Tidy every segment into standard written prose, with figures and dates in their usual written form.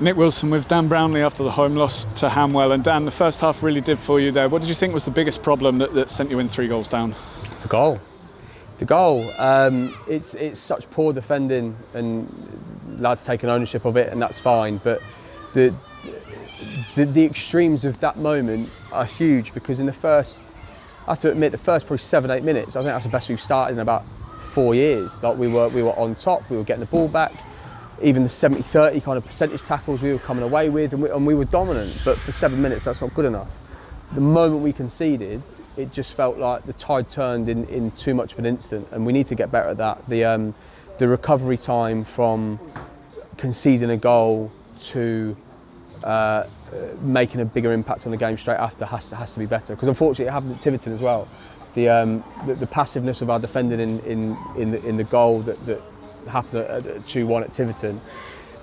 Nick Wilson with Dan Brownlie after the home loss to Hanwell. And Dan, the first half really did for you there. What did you think was the biggest problem that sent you in 3 goals down? The goal. It's such poor defending, and lads taking ownership of it, and that's fine. But the extremes of that moment are huge, because in the first, I have to admit, the first probably 7-8 minutes, I think that's the best we've started in about 4 years. Like we were on top, we were getting the ball back. Even the 70-30 kind of percentage tackles we were coming away with, and we were dominant. But for 7 minutes, that's not good enough. The moment we conceded, it just felt like the tide turned in too much of an instant, and we need to get better at that. The recovery time from conceding a goal to making a bigger impact on the game straight after has to be better. Because unfortunately, it happened at Tiverton as well. The passiveness of our defending in the goal that happened at 2-1 at Tiverton,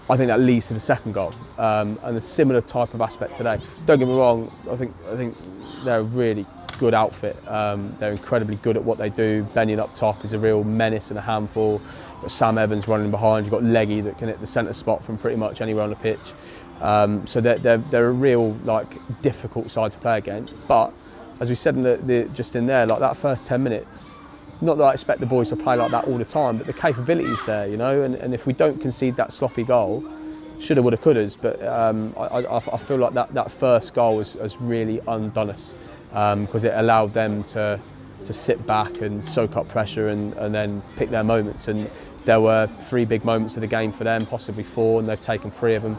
I think that leads to the second goal, and a similar type of aspect today. Don't get me wrong, I think they're a really good outfit. They're incredibly good at what they do. Benyon up top is a real menace and a handful. You've got Sam Evans running behind. You've got Leggy that can hit the centre spot from pretty much anywhere on the pitch. So they're a real difficult side to play against. But as we said just in there, like that first 10 minutes. Not that I expect the boys to play like that all the time, but the capability's there, you know. And if we don't concede that sloppy goal, shoulda, woulda, couldas. But I feel like that first goal has really undone us, because it allowed them to sit back and soak up pressure and then pick their moments. And there were 3 big moments of the game for them, possibly 4, and they've taken 3 of them.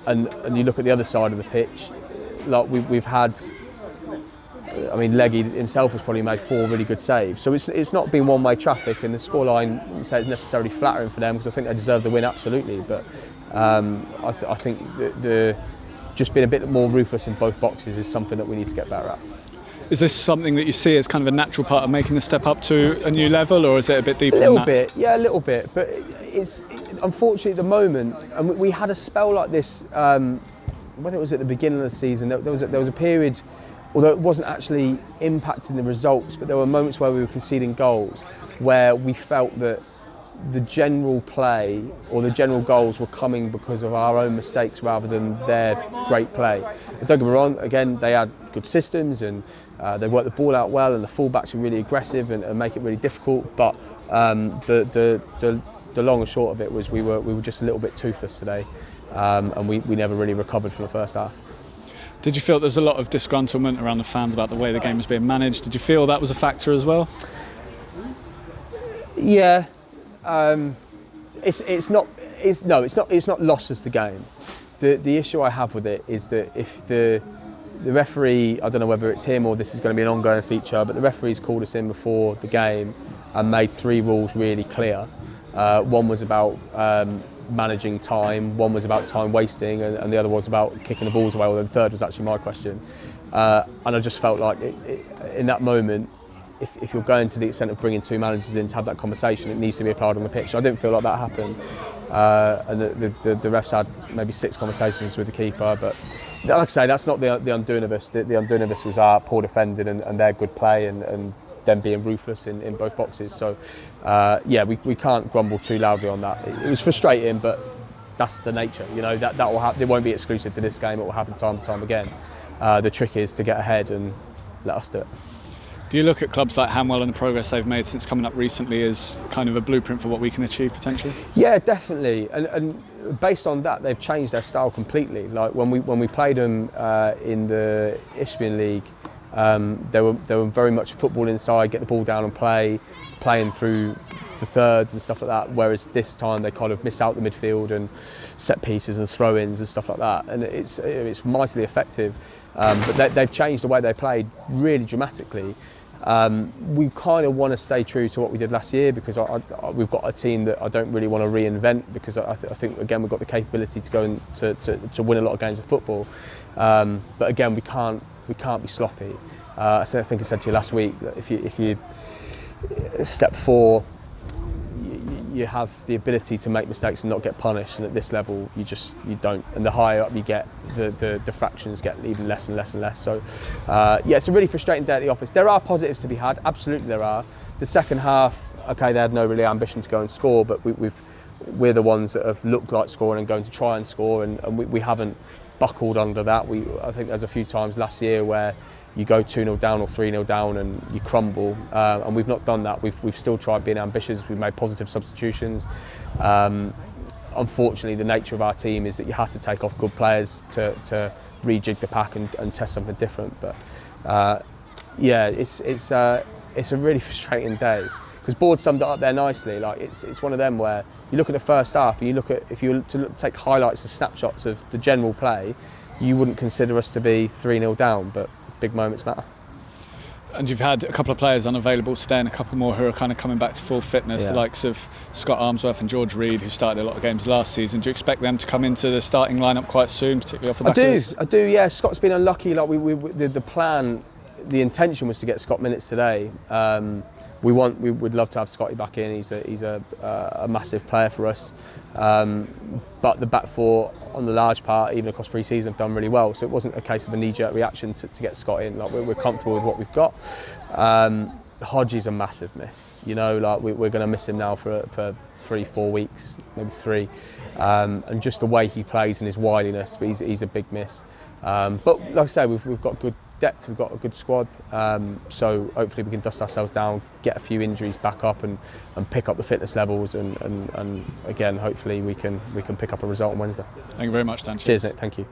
And you look at the other side of the pitch, like we've had. I mean, Leggy himself has probably made 4 really good saves. So it's not been one-way traffic, and the scoreline, I wouldn't say it's necessarily flattering for them, because I think they deserve the win, absolutely. But I think just being a bit more ruthless in both boxes is something that we need to get better at. Is this something that you see as kind of a natural part of making the step up to a new level, or is it a bit deeper than that? A little bit. But it's unfortunately at the moment, and we had a spell like this, whether it was at the beginning of the season, there was a period. Although it wasn't actually impacting the results, but there were moments where we were conceding goals where we felt that the general play or the general goals were coming because of our own mistakes rather than their great play. And don't get me wrong, again, they had good systems and they worked the ball out well, and the fullbacks were really aggressive and make it really difficult. But the long and short of it was we were just a little bit toothless today, and we never really recovered from the first half. Did you feel there was a lot of disgruntlement around the fans about the way the game was being managed? Did you feel that was a factor as well? Yeah, it's not lost as the game. The issue I have with it is that if the referee, I don't know whether it's him or this is going to be an ongoing feature, but the referee's called us in before the game and made 3 rules really clear. One was about managing time, one was about time wasting, and the other was about kicking the balls away, although the third was actually my question. And I just felt like in that moment, if you're going to the extent of bringing 2 managers in to have that conversation, it needs to be applied on the pitch. I didn't feel like that happened, and the refs had maybe 6 conversations with the keeper, but like I say, that's not the undoing of us. The undoing of us was our poor defending and their good play and them being ruthless in both boxes. So we can't grumble too loudly on that. It was frustrating, but that's the nature. You know, that will happen. It won't be exclusive to this game. It will happen time and time again. The trick is to get ahead and let us do it. Do you look at clubs like Hanwell and the progress they've made since coming up recently as kind of a blueprint for what we can achieve potentially? Yeah, definitely. And based on that, they've changed their style completely. Like when we played them in the Isthmian League, they were very much football inside, get the ball down and playing through the thirds and stuff like that, whereas this time they kind of miss out the midfield and set pieces and throw-ins and stuff like that, and it's mightily effective. But they've changed the way they played really dramatically. We kind of want to stay true to what we did last year, because we've got a team that I don't really want to reinvent, because I think again we've got the capability to go and to win a lot of games of football. But again, we can't be sloppy. I think I said to you last week that if you step 4, you have the ability to make mistakes and not get punished, and at this level you don't. And the higher up you get, the fractions get even less and less and less. So it's a really frustrating day at the office. There are positives to be had, absolutely there are. The second half, okay, they had no really ambition to go and score, but we've we're the ones that have looked like scoring and going to try and score, and we haven't buckled under that. I think there's a few times last year where you go 2-0 down or 3-0 down and you crumble, and we've not done that. We've still tried being ambitious. We've made positive substitutions. Unfortunately, the nature of our team is that you have to take off good players to rejig the pack and test something different. But yeah, it's a really frustrating day, because Board summed it up there nicely. Like it's one of them where you look at the first half and you look at, if you were to take highlights and snapshots of the general play, you wouldn't consider us to be 3-0 down, but big moments matter. And you've had a couple of players unavailable today and a couple more who are kind of coming back to full fitness, the likes of Scott Armsworth and George Reed, who started a lot of games last season. Do you expect them to come into the starting lineup quite soon, particularly off the back of this? I do, yeah. Scott's been unlucky. Like the plan, the intention was to get Scott minutes today. We would love to have Scotty back in. He's a massive player for us. But the back four, on the large part, even across pre-season, have done really well. So it wasn't a case of a knee-jerk reaction to get Scott in. Like we're comfortable with what we've got. Hodgie's a massive miss. You know, like we're going to miss him now for 3-4 weeks, maybe 3. And just the way he plays and his wiliness, but he's a big miss. But like I say, we've got good depth, we've got a good squad, so hopefully we can dust ourselves down, get a few injuries back up and pick up the fitness levels, and again hopefully we can pick up a result on Wednesday. Thank you very much, Dan. Cheers, Nick. Thank you.